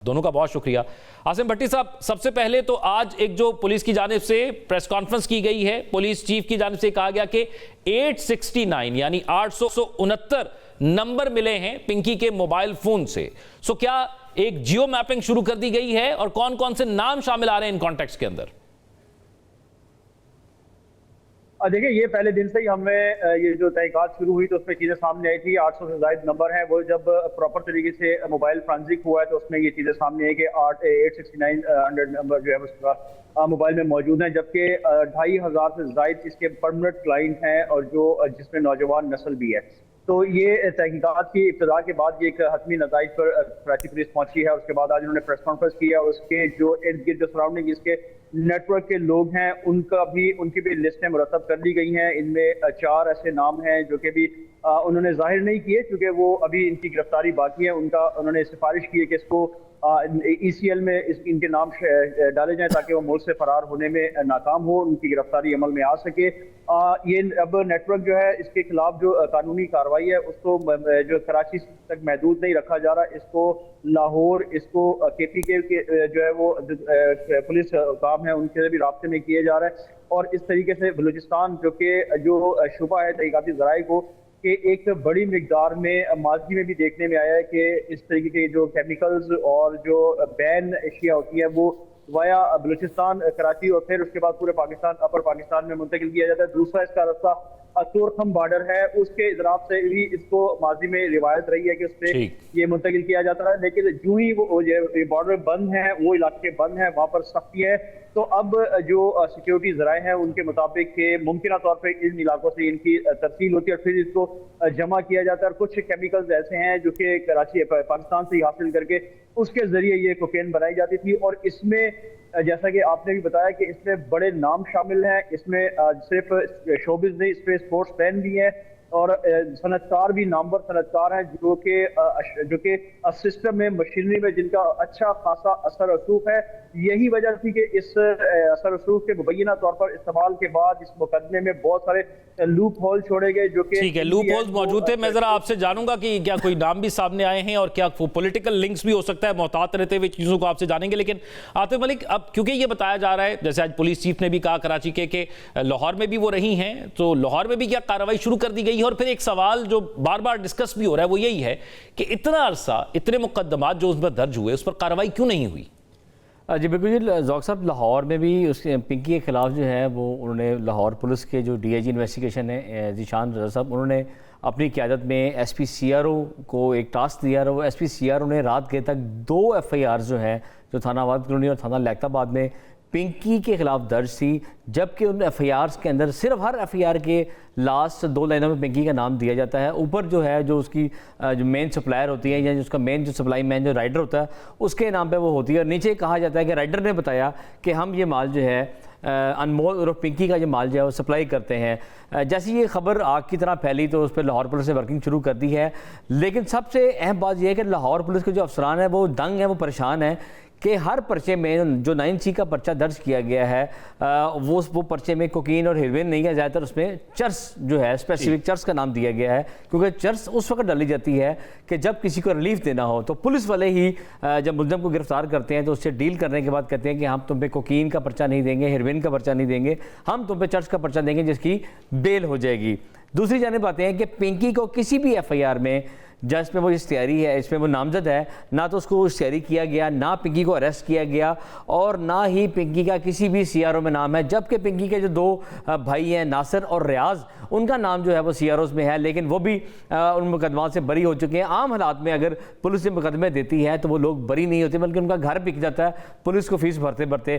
दोनों का बहुत शुक्रिया। आसिम भट्टी साहब, सबसे पहले तो आज एक जो पुलिस की जानिब से प्रेस कॉन्फ्रेंस की गई है, पुलिस चीफ की जानिब से कहा गया कि 869 यानी 869 नंबर मिले हैं पिंकी के मोबाइल फोन से। सो क्या एक जियो मैपिंग शुरू कर दी गई है और कौन कौन से नाम शामिल आ रहे हैं इन कॉन्टेक्स्ट के अंदर? देखिए, ये पहले दिन से ही हमें ये जो तहकीकात शुरू हुई तो उसमें चीज़ें सामने आई थी। 800 से ज़ायद नंबर हैं, वो जब प्रॉपर तरीके से मोबाइल फ्रांसिक हुआ है तो उसमें ये चीज़ें सामने आई कि 869 नंबर जो है उसका मोबाइल में मौजूद हैं, जबकि 2500 से ज़ायद इसके परमानेंट क्लाइंट हैं और जो जिसमें नौजवान नस्ल भी है। तो ये तहकीकात की इब्तिदा के बाद ये एक हतमी नताइज पर कराची पुलिस पहुंची है। उसके बाद आज उन्होंने प्रेस कॉन्फ्रेंस किया। उसके जो इर्द गिर्द जो सराउंडिंग इसके नेटवर्क के लोग हैं उनकी भी लिस्टें मुरतब कर दी गई हैं। इनमें 4 ऐसे नाम हैं जो कि भी उन्होंने जाहिर नहीं किए क्योंकि वो अभी इनकी गिरफ्तारी बाकी है। उन्होंने सिफारिश की है कि इसको ECL में इनके नाम डाले जाएं ताकि वो मुल्क से फरार होने में नाकाम हो, उनकी गिरफ्तारी अमल में आ सके। ये अब नेटवर्क जो है इसके खिलाफ जो कानूनी कार्रवाई है उसको जो कराची तक महदूद नहीं रखा जा रहा, इसको लाहौर, इसको KPK के जो है वो पुलिस काम है उनके भी राब्ते में किए जा रहा है। और इस तरीके से बलूचिस्तान जो शुबा है तहकीकाती ज़राए को कि एक बड़ी मिकदार में माजी में भी देखने में आया है कि इस तरीके के जो केमिकल्स और जो बैन एशिया होती है वो वाया बलूचिस्तान, कराची और फिर उसके बाद पूरे पाकिस्तान, अपर पाकिस्तान में मुंतकिल किया जाता है। दूसरा इसका रास्ता तोरखम बॉर्डर है, उसके इधराब से भी इसको माजी में रिवायत रही है कि उस पर ये मुंतकिल किया जाता है। लेकिन जो ही वो बॉर्डर बंद है, वो इलाके बंद हैं, वहाँ पर सख्ती है। तो अब जो सिक्योरिटी ज़राए हैं उनके मुताबिक कि मुमकिन तौर पर इन इलाकों से इनकी तरसील होती है और फिर इसको जमा किया जाता है। और कुछ केमिकल्स ऐसे हैं जो कि कराची पाकिस्तान से ही हासिल करके उसके जरिए ये कोकेन बनाई जाती थी। और इसमें जैसा कि आपने भी बताया कि इसमें बड़े नाम शामिल हैं, इसमें सिर्फ शोबिज नहीं, इसमें स्पोर्ट्स मैन भी हैं और सनतकार भी, नामवर सनतकार हैं जो कि सिस्टम में, मशीनरी में जिनका अच्छा खासा असर रसूख है। यही वजह थी कि इस असर रसूख के मुबैना तौर पर इस्तेमाल के बाद इस मुकदमे में बहुत सारे लूप होल छोड़े गए जो कि ठीक है, लूप होल्स मौजूद थे। मैं जरा आपसे जानूंगा कि क्या कोई नाम भी सामने आए हैं और क्या पॉलिटिकल लिंक्स भी हो सकता है, मोहतात रहते हुए चीज़ों को आपसे जानेंगे। लेकिन आतिफ मलिक, अब क्योंकि ये बताया जा रहा है, जैसे आज पुलिस चीफ ने भी कहा कराची के लाहौर में भी वो रही हैं, तो लाहौर में भी क्या कार्रवाई शुरू कर दी गई है? और फिर एक सवाल जो बार बार डिस्कस भी हो रहा है वो यही है कि इतना अरसा, इतने मुकदमात जो उस पर दर्ज हुए, उस पर कार्रवाई क्यों नहीं हुई? जी बिल्कुल जी, ज़ौक साहब, लाहौर में भी उसके पिंकी के ख़िलाफ़ जो है वो उन्होंने लाहौर पुलिस के जो DIG इन्वेस्टिगेशन है ज़ीशान रज़ा साहब, उन्होंने अपनी क़यादत में SP CRO को एक टास्क दिया और वो SP CRO ने रात गए तक 2 FIR जो है जो थाना आबाद कॉलोनी और थाना लैक्ताबाद में पिंकी के ख़िलाफ़ दर्ज थी, जबकि उन FIRs के अंदर सिर्फ हर FIR के लास्ट 2 लाइनों में पिंकी का नाम दिया जाता है। ऊपर जो है जो उसकी जो मेन सप्लायर होती है या जो उसका मेन जो सप्लाई मैन जो राइडर होता है उसके नाम पे वो होती है। और नीचे कहा जाता है कि राइडर ने बताया कि हम ये माल जो है अनमोल और पिंकी का जो माल जो है वो सप्लाई करते हैं। जैसी ये खबर आग की तरह फैली तो उस पर लाहौर पुलिस ने वर्किंग शुरू कर दी है। लेकिन सबसे अहम बात यह है कि लाहौर पुलिस के जो अफसरान हैं वो दंग हैं, वो परेशान हैं कि हर पर्चे में जो 9C का पर्चा दर्ज किया गया है वो पर्चे में कोकीन और हेरोइन नहीं है, ज़्यादातर उसमें चर्स जो है स्पेसिफिक चर्स का नाम दिया गया है, क्योंकि चर्स उस वक्त डाली जाती है कि जब किसी को रिलीफ देना हो। तो पुलिस वाले ही जब मुलज़म को गिरफ्तार करते हैं तो उससे डील करने के बाद कहते हैं कि हम तुम पे कोकीन का पर्चा नहीं देंगे, हेरोइन का पर्चा नहीं देंगे, हम तुम पे चर्स का पर्चा देंगे जिसकी बेल हो जाएगी। दूसरी जानिब आते हैं कि पिंकी को किसी भी FIR में जिसमें वो इश्तिहारी है, इसमें वो नामजद है, ना तो उसको इश्तिहारी किया गया, ना पिंकी को अरेस्ट किया गया और ना ही पिंकी का किसी भी CRO में नाम है। जबकि पिंकी के जो 2 भाई हैं नासिर और रियाज, उनका नाम जो है वो CROs में है, लेकिन वो भी उन मुकदमात से बरी हो चुके हैं। आम हालात में अगर पुलिस मुकदमे देती है तो वो लोग बरी नहीं होते बल्कि उनका घर बिक जाता है पुलिस को फीस भरते भरते।